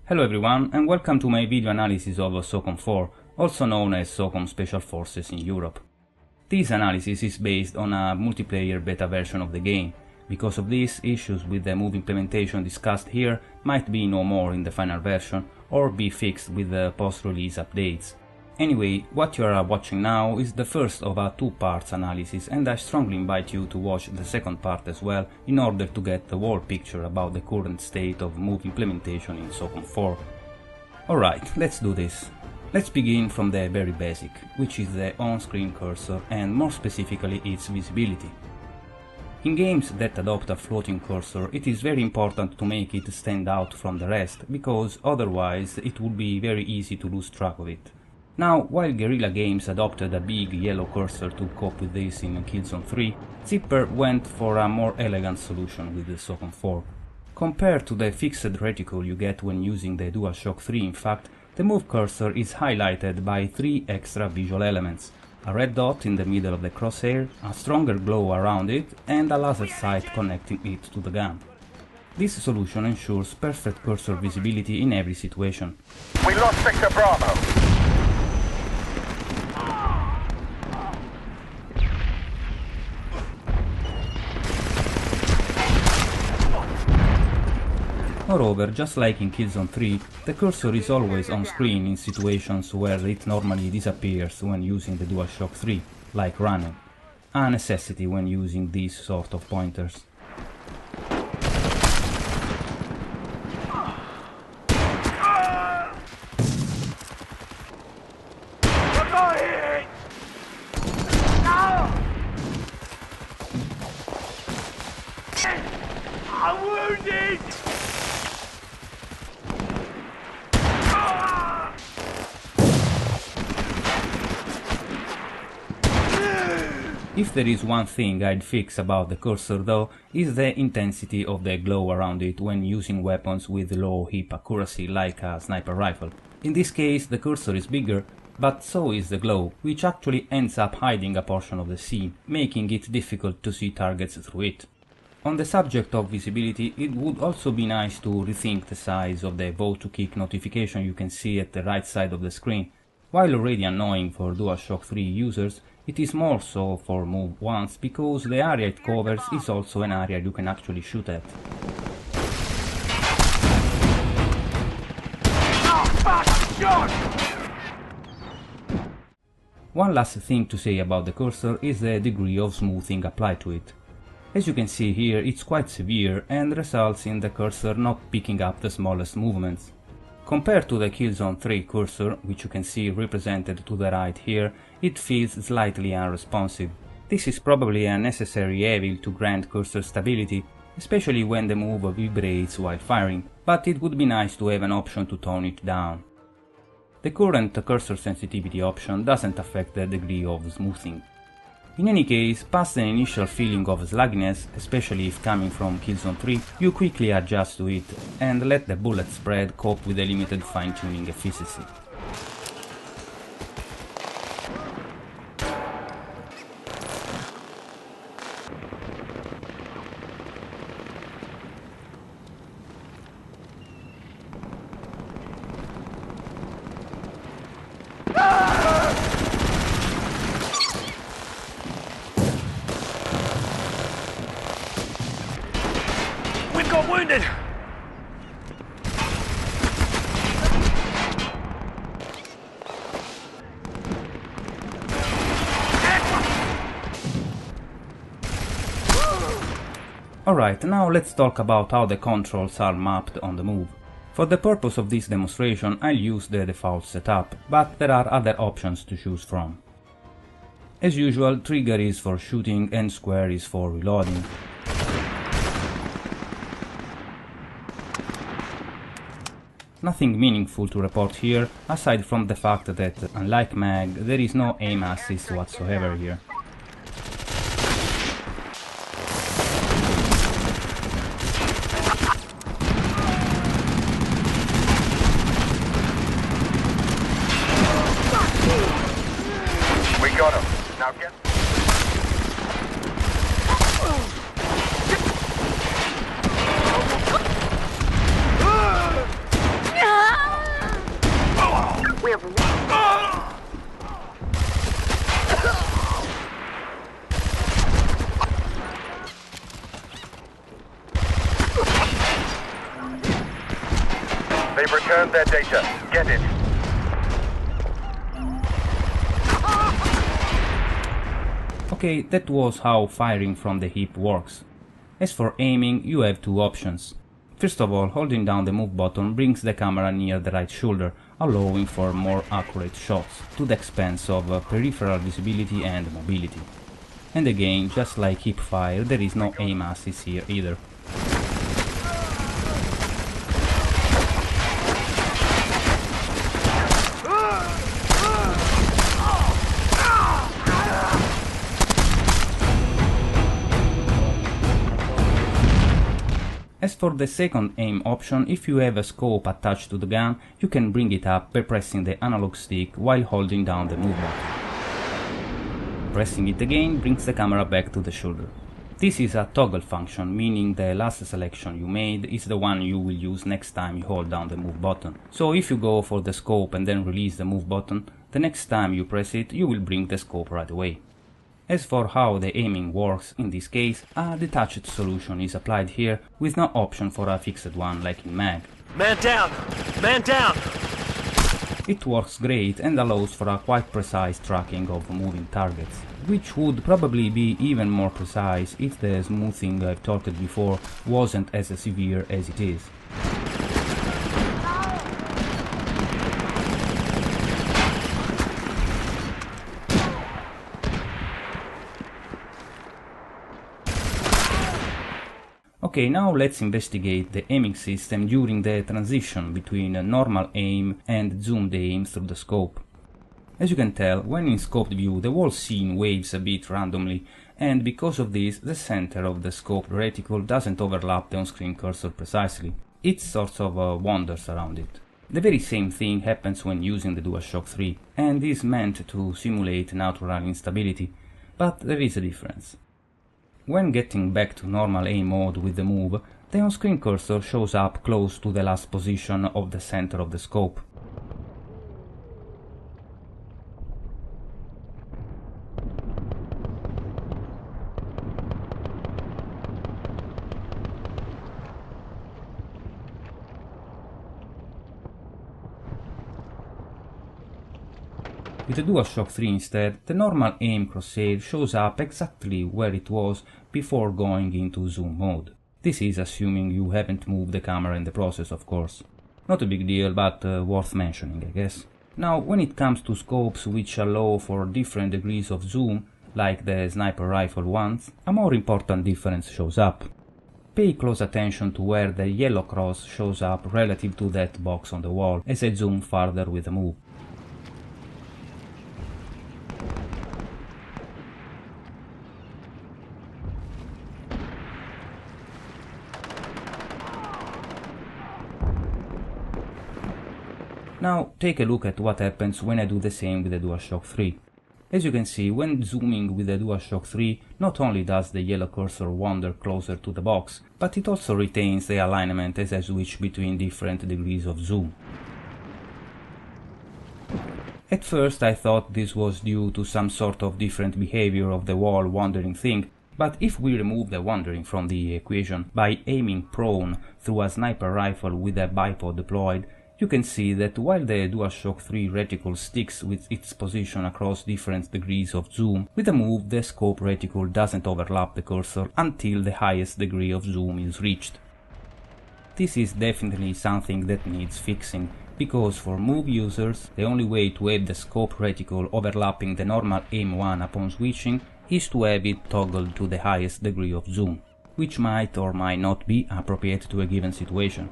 Hello everyone and welcome to my video analysis of SOCOM 4, also known as SOCOM Special Forces in Europe. This analysis is based on a multiplayer beta version of the game. Because of this, issues with the move implementation discussed here might be no more in the final version or be fixed with the post-release updates. Anyway, what you are watching now is the first of a two-parts analysis, and I strongly invite you to watch the second part as well in order to get the whole picture about the current state of move implementation in SOCOM 4. Alright, let's do this. Let's begin from the very basic, which is the on-screen cursor and more specifically its visibility. In games that adopt a floating cursor, it is very important to make it stand out from the rest, because otherwise it would be very easy to lose track of it. Now, while Guerrilla Games adopted a big yellow cursor to cope with this in Killzone 3, Zipper went for a more elegant solution with the SOCOM 4. Compared to the fixed reticle you get when using the DualShock 3, in fact, the move cursor is highlighted by 3 extra visual elements: a red dot in the middle of the crosshair, a stronger glow around it, and a laser sight connecting it to the gun. This solution ensures perfect cursor visibility in every situation. We lost Sector Bravo. Moreover, just like in Killzone 3, the cursor is always on screen in situations where it normally disappears when using the DualShock 3, like running, a necessity when using these sort of pointers. I'm wounded! If there is one thing I'd fix about the cursor though, is the intensity of the glow around it when using weapons with low hip accuracy like a sniper rifle. In this case the cursor is bigger, but so is the glow, which actually ends up hiding a portion of the scene, making it difficult to see targets through it. On the subject of visibility, it would also be nice to rethink the size of the vote to kick notification you can see at the right side of the screen. While already annoying for DualShock 3 users, it is more so for Move ones, because the area it covers is also an area you can actually shoot at. One last thing to say about the cursor is the degree of smoothing applied to it. As you can see here, it's quite severe and results in the cursor not picking up the smallest movements. Compared to the Killzone 3 cursor, which you can see represented to the right here, it feels slightly unresponsive. This is probably a necessary evil to grant cursor stability, especially when the move vibrates while firing, but it would be nice to have an option to tone it down. The current cursor sensitivity option doesn't affect the degree of smoothing. In any case, past an initial feeling of slugginess, especially if coming from Killzone 3, you quickly adjust to it and let the bullet spread cope with the limited fine-tuning efficiency. We've got wounded! Alright, now let's talk about how the controls are mapped on the move. For the purpose of this demonstration, I'll use the default setup, but there are other options to choose from. As usual, trigger is for shooting and square is for reloading. Nothing meaningful to report here, aside from the fact that, unlike mag, there is no aim assist whatsoever here. We got him. Now get... They've returned their data. Get it. Okay, that was how firing from the hip works. As for aiming, you have two options. First of all, holding down the move button brings the camera near the right shoulder, allowing for more accurate shots, to the expense of peripheral visibility and mobility. And again, just like hip fire, there is no aim assist here either. As for the second aim option, if you have a scope attached to the gun, you can bring it up by pressing the analog stick while holding down the move button. Pressing it again brings the camera back to the shoulder. This is a toggle function, meaning the last selection you made is the one you will use next time you hold down the move button. So if you go for the scope and then release the move button, the next time you press it, you will bring the scope right away. As for how the aiming works in this case, a detached solution is applied here with no option for a fixed one like in MAG. Man down! Man down! It works great and allows for a quite precise tracking of moving targets, which would probably be even more precise if the smoothing I've talked before wasn't as severe as it is. Okay, now let's investigate the aiming system during the transition between normal aim and zoomed aim through the scope. As you can tell, when in scoped view the whole scene waves a bit randomly, and because of this the center of the scoped reticle doesn't overlap the on-screen cursor precisely. It sort of wanders around it. The very same thing happens when using the DualShock 3, and is meant to simulate natural instability, but there is a difference. When getting back to normal aim mode with the move, the on-screen cursor shows up close to the last position of the center of the scope. With the DualShock 3 instead, the normal aim crosshair shows up exactly where it was before going into zoom mode. This is assuming you haven't moved the camera in the process, of course. Not a big deal, but worth mentioning, I guess. Now, when it comes to scopes which allow for different degrees of zoom, like the sniper rifle ones, a more important difference shows up. Pay close attention to where the yellow cross shows up relative to that box on the wall as I zoom farther with the move. Now take a look at what happens when I do the same with the DualShock 3. As you can see, when zooming with the DualShock 3, not only does the yellow cursor wander closer to the box, but it also retains the alignment as I switch between different degrees of zoom. At first I thought this was due to some sort of different behavior of the wall wandering thing, but if we remove the wandering from the equation by aiming prone through a sniper rifle with a bipod deployed, you can see that while the DualShock 3 reticle sticks with its position across different degrees of zoom, with a move the scope reticle doesn't overlap the cursor until the highest degree of zoom is reached. This is definitely something that needs fixing, because for move users the only way to have the scope reticle overlapping the normal aim one upon switching is to have it toggled to the highest degree of zoom, which might or might not be appropriate to a given situation.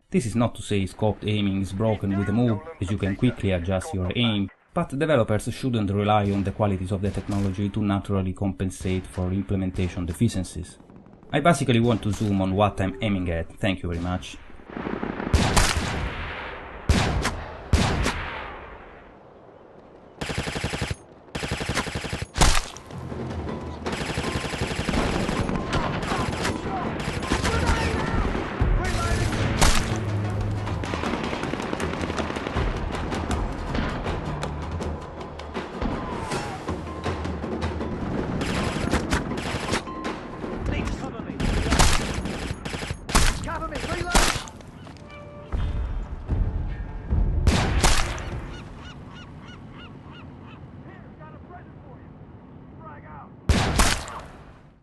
This is not to say scoped aiming is broken with the move, as you can quickly adjust your aim, but developers shouldn't rely on the qualities of the technology to naturally compensate for implementation deficiencies. I basically want to zoom on what I'm aiming at, thank you very much.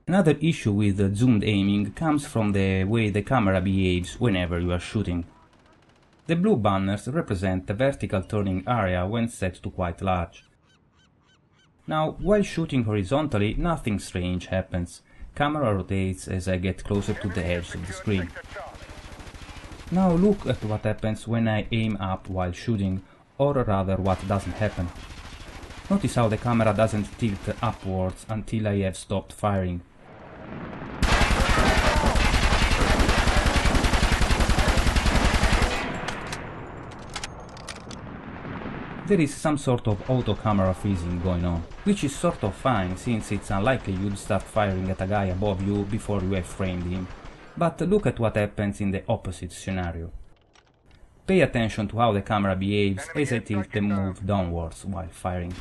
Another issue with zoomed aiming comes from the way the camera behaves whenever you are shooting. The blue banners represent the vertical turning area when set to quite large. Now, while shooting horizontally, nothing strange happens. Camera rotates as I get closer to the edge of the screen. Now look at what happens when I aim up while shooting, or rather what doesn't happen. Notice how the camera doesn't tilt upwards until I have stopped firing. There is some sort of auto camera freezing going on, which is sort of fine since it's unlikely you'd start firing at a guy above you before you have framed him. But look at what happens in the opposite scenario. Pay attention to how the camera behaves as I tilt the move downwards while firing.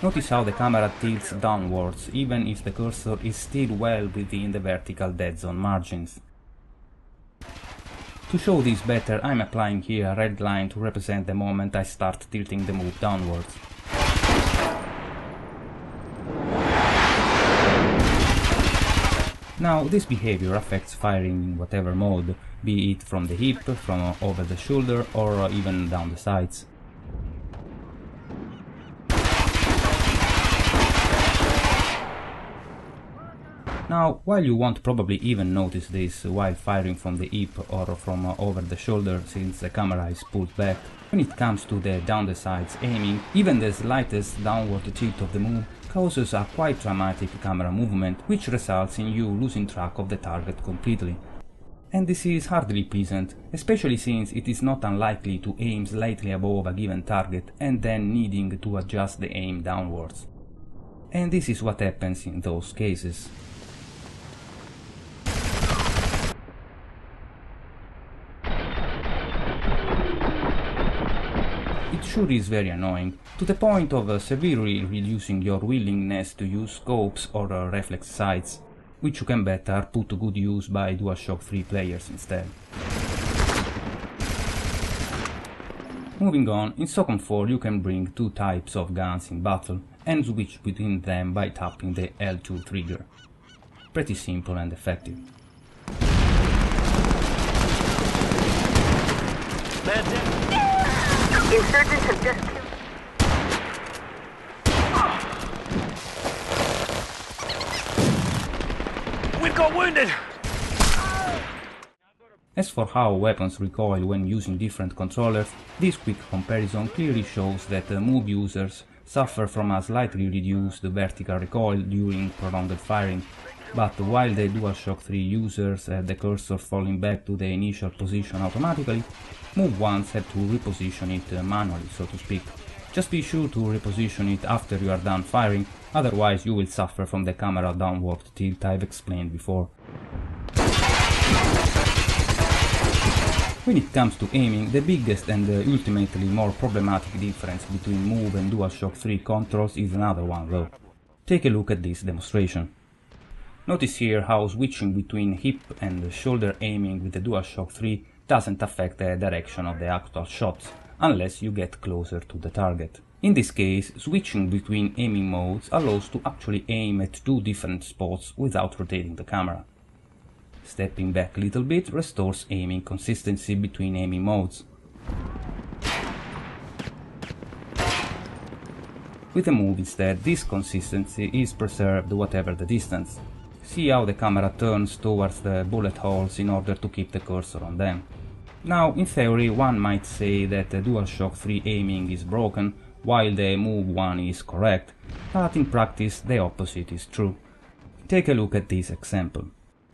Notice how the camera tilts downwards even if the cursor is still well within the vertical dead zone margins. To show this better, I'm applying here a red line to represent the moment I start tilting the move downwards. Now, this behavior affects firing in whatever mode, be it from the hip, from over the shoulder, or even down the sights. Now, while you won't probably even notice this while firing from the hip or from over the shoulder since the camera is pulled back, when it comes to the down the sides aiming, even the slightest downward tilt of the move causes a quite dramatic camera movement which results in you losing track of the target completely. And this is hardly pleasant, especially since it is not unlikely to aim slightly above a given target and then needing to adjust the aim downwards. And this is what happens in those cases. It sure is very annoying, to the point of severely reducing your willingness to use scopes or reflex sights, which you can bet are put to good use by DualShock 3 players instead. Moving on, in SOCOM 4 you can bring two types of guns in battle and switch between them by tapping the L2 trigger. Pretty simple and effective. Insurgents have just killed. We've got wounded! As for how weapons recoil when using different controllers, this quick comparison clearly shows that move users suffer from a slightly reduced vertical recoil during prolonged firing, but while the DualShock 3 users have the cursor falling back to the initial position automatically, move ones have to reposition it manually, so to speak. Just be sure to reposition it after you are done firing, otherwise you will suffer from the camera downward tilt I've explained before. When it comes to aiming, the biggest and ultimately more problematic difference between Move and DualShock 3 controls is another one though. Take a look at this demonstration. Notice here how switching between hip and shoulder aiming with the DualShock 3 doesn't affect the direction of the actual shots, unless you get closer to the target. In this case, switching between aiming modes allows to actually aim at two different spots without rotating the camera. Stepping back a little bit restores aiming consistency between aiming modes. With the move instead, this consistency is preserved whatever the distance. See how the camera turns towards the bullet holes in order to keep the cursor on them. Now, in theory, one might say that the DualShock 3 aiming is broken, while the Move one is correct, but in practice the opposite is true. Take a look at this example.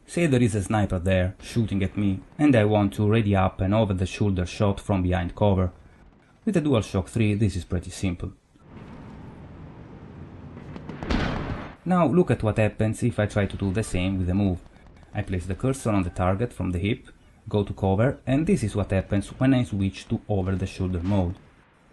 Say there is a sniper there, shooting at me, and I want to ready up an over-the-shoulder shot from behind cover. With the DualShock 3 this is pretty simple. Now look at what happens if I try to do the same with the Move. I place the cursor on the target from the hip, go to cover, and this is what happens when I switch to over-the-shoulder mode.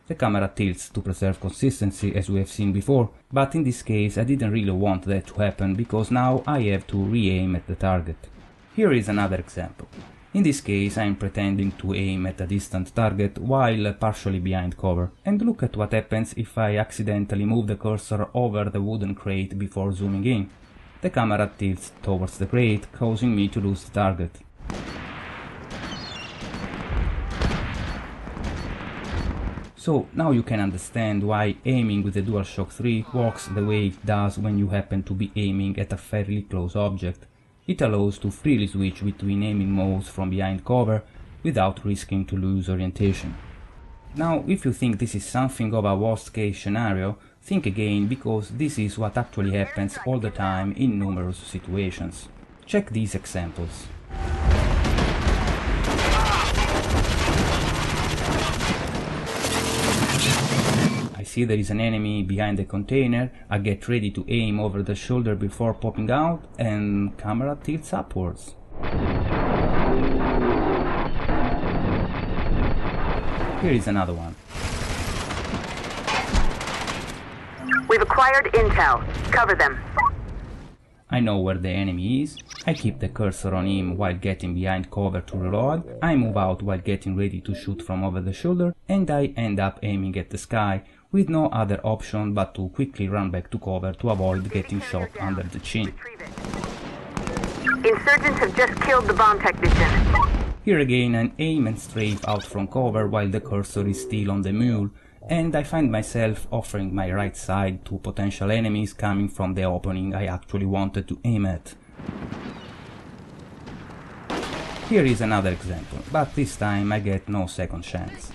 The camera tilts to preserve consistency as we have seen before, but in this case I didn't really want that to happen because now I have to re-aim at the target. Here is another example. In this case I am pretending to aim at a distant target while partially behind cover, and look at what happens if I accidentally move the cursor over the wooden crate before zooming in. the camera tilts towards the crate, causing me to lose the target. So now you can understand why aiming with the DualShock 3 works the way it does when you happen to be aiming at a fairly close object. It allows to freely switch between aiming modes from behind cover without risking to lose orientation. Now, if you think this is something of a worst case scenario, think again, because this is what actually happens all the time in numerous situations. Check these examples. I see there is an enemy behind the container, I get ready to aim over the shoulder before popping out, and camera tilts upwards. Here is another one. We've acquired intel. Cover them. I know where the enemy is, I keep the cursor on him while getting behind cover to reload, I move out while getting ready to shoot from over the shoulder, and I end up aiming at the sky, with no other option but to quickly run back to cover to avoid getting shot under the chin. Insurgents have just killed the bomb technician. Here again I aim and strafe out from cover while the cursor is still on the mule, and I find myself offering my right side to potential enemies coming from the opening I actually wanted to aim at. Here is another example, but this time I get no second chance.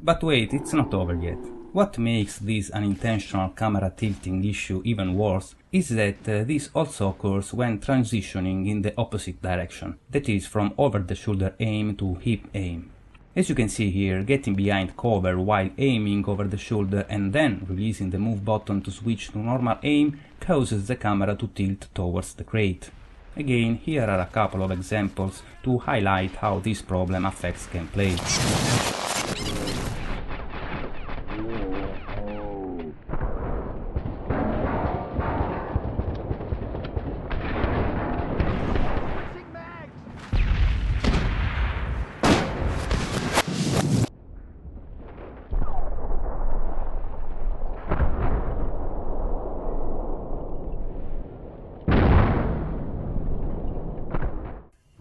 But wait, it's not over yet. What makes this unintentional camera tilting issue even worse is that this also occurs when transitioning in the opposite direction, that is, from over-the-shoulder aim to hip aim. As you can see here, getting behind cover while aiming over the shoulder and then releasing the move button to switch to normal aim causes the camera to tilt towards the crate. Again, here are a couple of examples to highlight how this problem affects gameplay.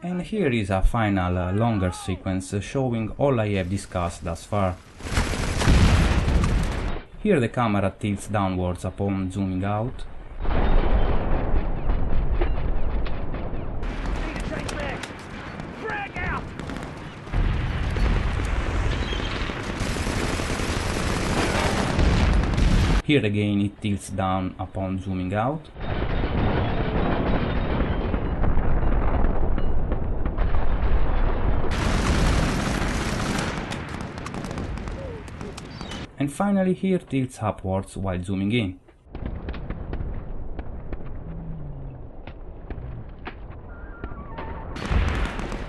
And here is a final, longer sequence showing all I have discussed thus far. Here the camera tilts downwards upon zooming out. Here again it tilts down upon zooming out. And finally here tilts upwards while zooming in.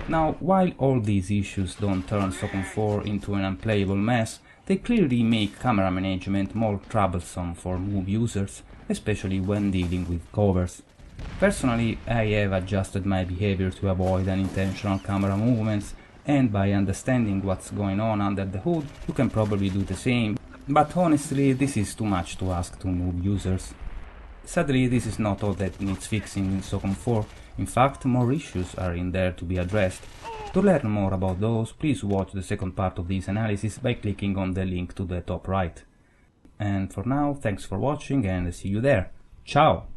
Now, while all these issues don't turn SOCOM 4 into an unplayable mess, they clearly make camera management more troublesome for noob users, especially when dealing with covers. Personally, I have adjusted my behavior to avoid unintentional camera movements, and by understanding what's going on under the hood, you can probably do the same, but honestly this is too much to ask to noob users. Sadly, this is not all that needs fixing in SOCOM 4, in fact more issues are in there to be addressed. To learn more about those, please watch the second part of this analysis by clicking on the link to the top right. And for now, thanks for watching and see you there. Ciao!